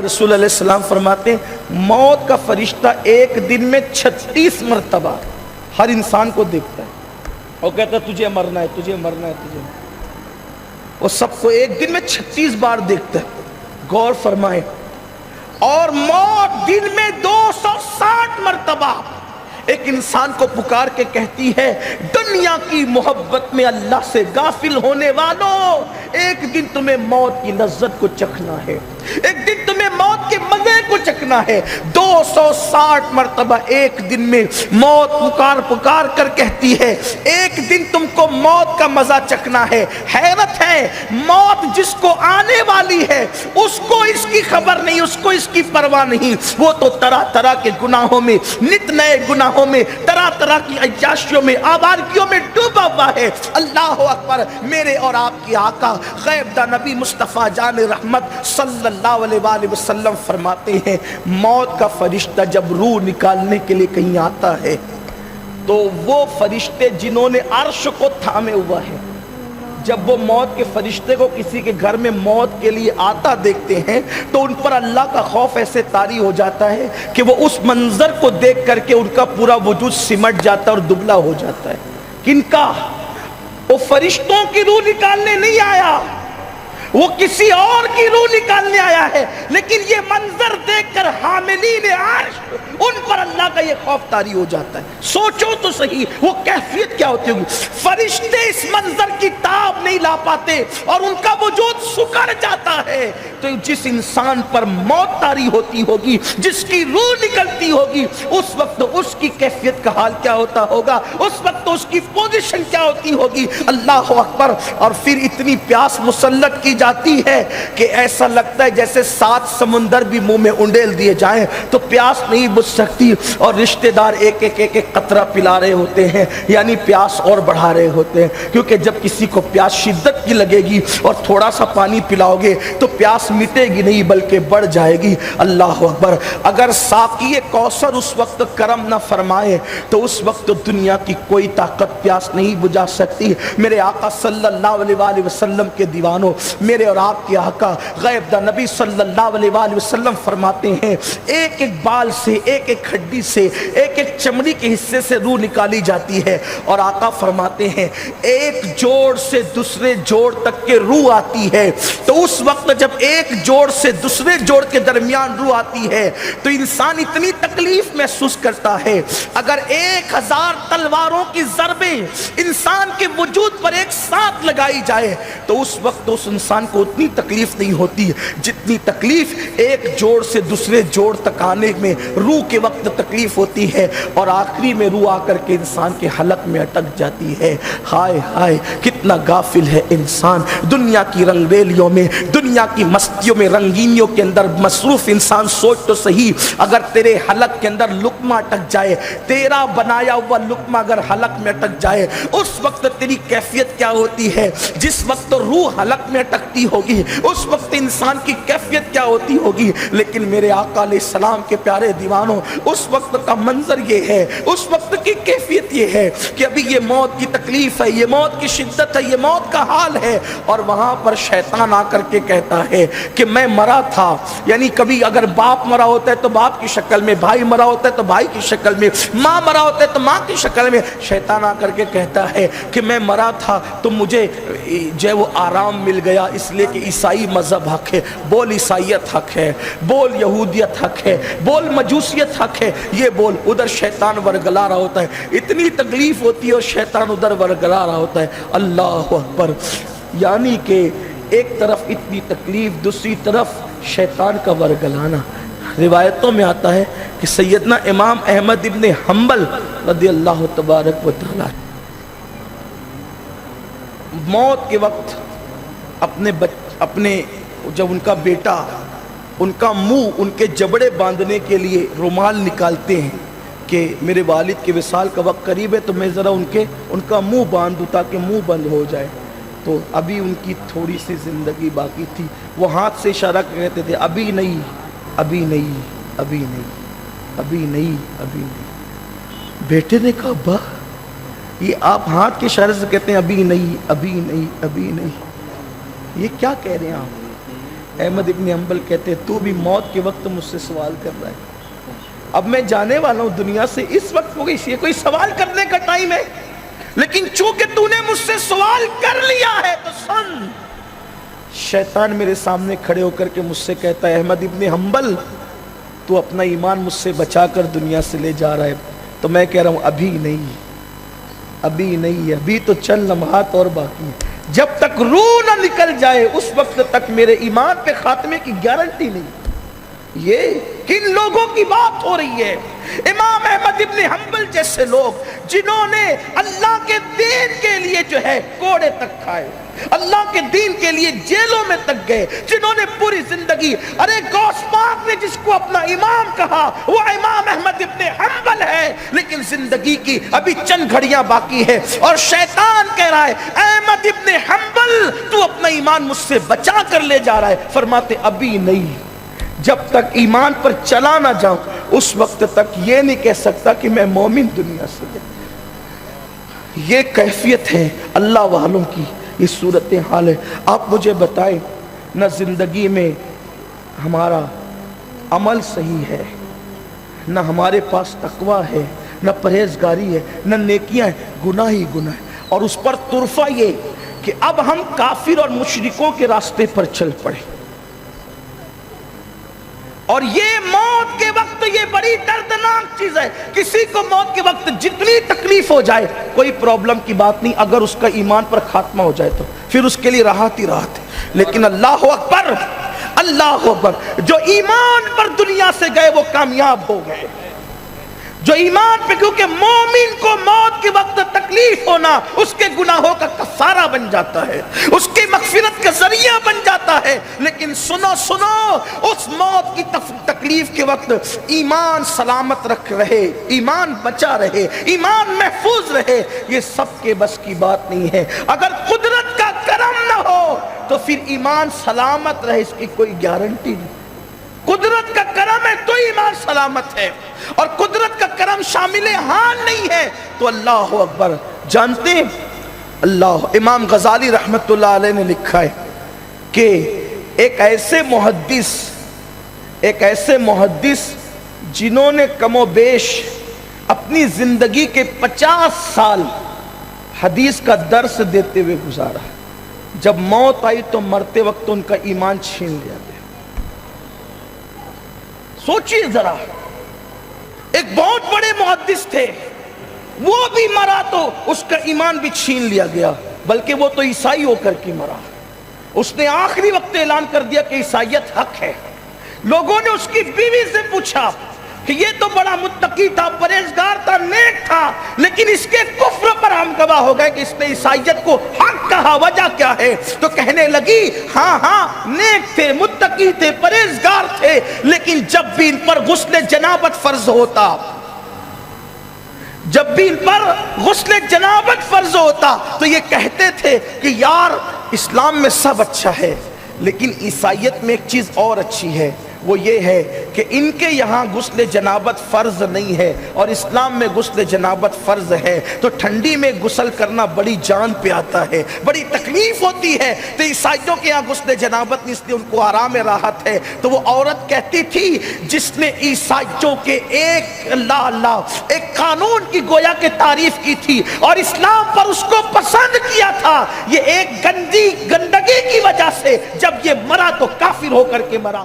رسول علیہ السلام فرماتے ہیں موت کا فرشتہ ایک دن میں 36 مرتبہ ہر انسان کو دیکھتا ہے اور کہتا ہے تجھے مرنا ہے، تجھے مرنا ہے، تجھے مرنا ہے۔ وہ سب کو ایک دن میں 36 بار دیکھتا ہے۔ غور فرمائے، اور موت دن میں 260 مرتبہ ایک انسان کو پکار کے کہتی ہے دنیا کی محبت میں اللہ سے غافل ہونے والوں، ایک دن تمہیں موت کی لذت کو چکھنا ہے، ایک دن تمہیں موت کے مزے کو چکھنا ہے۔ 260 مرتبہ ایک دن میں موت پکار پکار کر کہتی ہے ایک دن تم کو موت کا مزہ چکھنا ہے۔ حیرت ہے، موت جس کو آنے والی ہے اس کو اس کی خبر نہیں، اس کو اس کی پرواہ نہیں، وہ تو طرح طرح کے گناہوں میں، نت نئے گناہوں میں، طرح طرح کی عیاشیوں میں، آوارگیوں میں ڈوبا ہوا ہے۔ اللہ اکبر، میرے اور آپ کی آقا غیب دا نبی مصطفیٰ جان رحمت صلی اللہ علیہ وآلہ وسلم فرماتے ہیں موت کا فرشتہ جب روح نکالنے کے لیے کہیں آتا ہے تو وہ فرشتے جنہوں نے عرش کو تھامے ہوا ہے، جب وہ موت کے فرشتے کو کسی کے گھر میں موت کے لیے آتا دیکھتے ہیں تو ان پر اللہ کا خوف ایسے طاری ہو جاتا ہے کہ وہ اس منظر کو دیکھ کر کے ان کا پورا وجود سمٹ جاتا ہے اور دبلا ہو جاتا ہے۔ کن کا؟ وہ فرشتوں کی روح نکالنے نہیں آیا، وہ کسی اور کی روح نکالنے آیا ہے، لیکن یہ منظر دیکھ کر حاملین عرش ان پر اللہ کا یہ خوف طاری ہو جاتا ہے۔ سوچو تو صحیح وہ کیفیت کیا ہوتی ہوگی۔ فرشتے اس منظر کی تاب نہیں لا پاتے اور ان کا وجود سکڑ جاتا ہے، تو جس انسان پر موت طاری ہوتی ہوگی، جس کی روح نکلتی ہوگی، اس وقت اس کی کیفیت کا حال کیا ہوتا ہوگا، اس وقت اس کی پوزیشن کیا ہوتی ہوگی۔ اللہ اکبر۔ اور پھر اتنی پیاس مسلط کی جاتی ہے کہ ایسا لگتا ہے جیسے 7 سمندر بھی منہ میں انڈیل دیے جائیں تو پیاس نہیں بجھ سکتی، اور رشتہ دار ایک ایک قطرہ پلا رہے ہوتے ہیں، یعنی پیاس اور بڑھا رہے ہوتے ہیں، کیونکہ جب کسی کو پیاس شدت کی لگے گی اور تھوڑا سا پانی پلاؤ گے تو پیاس مٹے گی نہیں بلکہ بڑھ جائے گی۔ اللہ اکبر۔ اگر ساقی کوثر اس وقت کرم نہ فرمائے تو اس وقت دنیا کی کوئی طاقت پیاس نہیں بجھا سکتی۔ میرے آقا صلی اللہ علیہ وآلہ وسلم کے دیوانوں، میرے اور آپ کے آقا غیب دا نبی صلی اللہ علیہ وآلہ وسلم فرماتے ہیں ایک ایک بال سے، ایک ایک ہڈی سے، ایک ایک چمڑی کے حصے سے روح نکالی جاتی ہے، اور آقا فرماتے ہیں ایک جوڑ سے دوسرے جوڑ تک کے روح آتی ہے، تو اس وقت جب ایک جوڑ سے دوسرے جوڑ کے درمیان روح آتی ہے تو انسان اتنی تکلیف محسوس کرتا ہے۔ اگر 1000 تلواروں کی ضربیں انسان کے وجود پر ایک ساتھ لگائی جائے تو اس وقت اس انسان کو اتنی تکلیف نہیں ہوتی جتنی تکلیف ایک جوڑ سے دوسرے جوڑ تک آنے میں روح کے وقت تکلیف ہوتی ہے، اور آخری میں روح آ کر کے انسان کے حلق میں اٹک جاتی ہے۔ ہائے ہائے کتنا غافل ہے انسان، دنیا کی رنگ ریلیوں میں، دنیا کی مستیوں میں، رنگینیوں کے اندر مصروف انسان۔ سوچ تو صحیح، اگر تیرے حلق کے اندر لقمہ اٹک جائے، تیرا بنایا ہوا لقمہ اگر حلق میں اٹک جائے، اس وقت تیری کیفیت کیا ہوتی ہے؟ جس وقت روح حلق میں اٹکتی ہوگی اس وقت انسان کی کیفیت کیا ہوتی ہوگی۔ لیکن میرے آقا علیہ السلام کے پیارے دیوانوں، اس وقت کا منظر یہ ہے، اس وقت کی کیفیت یہ ہے کہ ابھی یہ موت کی تکلیف ہے، یہ موت کی شدت ہے، یہ موت کا حال ہے، اور وہاں پر شیطان آ کر کے کہتا ہے کہ میں مرا تھا، یعنی کبھی اگر باپ مرا ہوتا ہے تو باپ کی شکل میں، بھائی مرا ہوتا ہے تو بھائی کی شکل میں، ماں مرا ہوتا ہے تو ماں کی شکل میں، شیطان آ کر کے کہتا ہے کہ میں مرا تھا تو مجھے جو ہے وہ آرام مل گیا، اس لیے کہ عیسائی مذہب حق ہے، بول عیسائیت حق ہے، بول یہودیت حق ہے، بول مجوسیت حق ہے، یہ بول۔ ادھر شیطان ورگلا رہا ہوتا ہے، اتنی تکلیف ہوتی ہے اور شیطان ادھر ورگلا رہا ہوتا ہے۔ اللہ اکبر۔ یعنی کہ ایک طرف اتنی تکلیف، دوسری طرف شیطان کا ورگلانا۔ روایتوں میں آتا ہے کہ سیدنا امام احمد ابن حنبل رضی اللہ تبارک و تعالی موت کے وقت اپنے جب ان کا بیٹا ان کا منہ ان کے جبڑے باندھنے کے لیے رومال نکالتے ہیں کہ میرے والد کے وصال کا وقت قریب ہے تو میں ذرا ان کا منہ باندھ دوں تاکہ منہ بند ہو جائے، تو ابھی ان کی تھوڑی سی زندگی باقی تھی، وہ ہاتھ سے اشارہ کہتے تھے ابھی نہیں، ابھی نہیں، ابھی نہیں، ابھی نہیں، ابھی نہیں۔ بیٹے نے کہا ابا یہ آپ ہاتھ کے اشارے سے کہتے ہیں ابھی نہیں، ابھی نہیں، ابھی نہیں، یہ کیا کہہ رہے ہیں آپ؟ احمد ابن حنبل کہتے ہیں تو بھی موت کے وقت مجھ سے سوال کر رہا ہے، اب میں جانے والا ہوں دنیا سے، اس وقت یہ کوئی سوال کرنے کا ٹائم ہے، لیکن چونکہ تو نے مجھ سے سوال کر لیا ہے تو سن۔ شیطان میرے سامنے کھڑے ہو کر کے مجھ سے کہتا ہے احمد ابن حنبل تو اپنا ایمان مجھ سے بچا کر دنیا سے لے جا رہا ہے، تو میں کہہ رہا ہوں ابھی نہیں، ابھی تو چند لمحات اور باقی ہے، جب تک روح نہ نکل جائے اس وقت تک میرے ایمان پہ خاتمے کی گارنٹی نہیں۔ یہ کن لوگوں کی بات ہو رہی ہے؟ امام احمد ابن حنبل جیسے لوگ جنہوں نے اللہ کے دین کے لیے جو ہے کوڑے تک کھائے، اللہ کے دین کے لیے جیلوں میں تک گئے، جنہوں نے پوری زندگی، ارے غوث پاک نے جس کو اپنا امام کہا وہ امام احمد ابن حنبل ہے، لیکن زندگی کی ابھی چند گھڑیاں باقی ہے اور شیطان کہہ رہا ہے احمد ابن حنبل تو اپنا ایمان مجھ سے بچا کر لے جا رہا ہے، فرماتے ابھی نہیں، جب تک ایمان پر چلا نہ جاؤں اس وقت تک یہ نہیں کہہ سکتا کہ میں مومن دنیا سے گیا۔ یہ کیفیت ہے اللہ والوں کی، یہ صورتحال ہے۔ آپ مجھے بتائیں، نہ زندگی میں ہمارا عمل صحیح ہے، نہ ہمارے پاس تقوی ہے، نہ پرہیزگاری ہے، نہ نیکیاں ہیں، گناہ ہی گناہ ہے، اور اس پر طرفہ یہ کہ اب ہم کافر اور مشرکوں کے راستے پر چل پڑے، اور یہ موت کے وقت یہ بڑی دردناک چیز ہے۔ کسی کو موت کے وقت جتنی تکلیف ہو جائے کوئی پرابلم کی بات نہیں، اگر اس کا ایمان پر خاتمہ ہو جائے تو پھر اس کے لیے راحت ہی راحت ہے، لیکن اللہ اکبر، اللہ اکبر، جو ایمان پر دنیا سے گئے وہ کامیاب ہو گئے، جو ایمان پہ، کیونکہ مومن کو موت کے وقت تکلیف ہونا اس کے گناہوں کا کفارہ بن جاتا ہے، اس کی مغفرت کا ذریعہ بن جاتا ہے، لیکن سنو اس موت کی تکلیف کے وقت ایمان سلامت رکھ رہے، ایمان بچا رہے، ایمان محفوظ رہے، یہ سب کے بس کی بات نہیں ہے۔ اگر قدرت کا کرم نہ ہو تو پھر ایمان سلامت رہے اس کی کوئی گارنٹی نہیں۔ قدرت کا کرم ہے تو ایمان سلامت ہے، اور قدرت کا کرم شامل حال نہیں ہے تو اللہ اکبر۔ جانتے ہیں اللہ، امام غزالی رحمت اللہ علیہ نے لکھا ہے کہ ایک ایسے محدث جنہوں نے کم و بیش اپنی زندگی کے 50 سال حدیث کا درس دیتے ہوئے گزارا، جب موت آئی تو مرتے وقت ان کا ایمان چھین لیا گیا۔ سوچئے ذرا، ایک بہت بڑے محدث تھے، وہ بھی مرا تو اس کا ایمان بھی چھین لیا گیا، بلکہ وہ تو عیسائی ہو کر کے مرا۔ اس نے آخری وقت اعلان کر دیا کہ عیسائیت حق ہے۔ لوگوں نے اس کی بیوی سے پوچھا کہ یہ تو بڑا متقی تھا، پرہیزگار تھا، نیک تھا، لیکن اس کے کفر پر ہم گواہ ہو گئے کہ اس نے عیسائیت کو حق کہا، وجہ کیا ہے؟ تو کہنے لگی ہاں نیک تھے، متقی تھے، پرہیزگار تھے، لیکن جب بھی ان پر غسل جنابت فرض ہوتا تو یہ کہتے تھے کہ یار اسلام میں سب اچھا ہے لیکن عیسائیت میں ایک چیز اور اچھی ہے، وہ یہ ہے کہ ان کے یہاں غسل جنابت فرض نہیں ہے اور اسلام میں غسل جنابت فرض ہے، تو ٹھنڈی میں غسل کرنا بڑی جان پہ آتا ہے، بڑی تکلیف ہوتی ہے، تو عیسائیوں کے یہاں غسل جنابت نہیں، اس لیے ان کو آرام راحت ہے۔ تو وہ عورت کہتی تھی جس نے عیسائیوں کے ایک قانون کی گویا کہ تعریف کی تھی اور اسلام پر اس کو پسند کیا تھا، یہ ایک گندگی کی وجہ سے جب یہ مرا تو کافر ہو کر کے مرا۔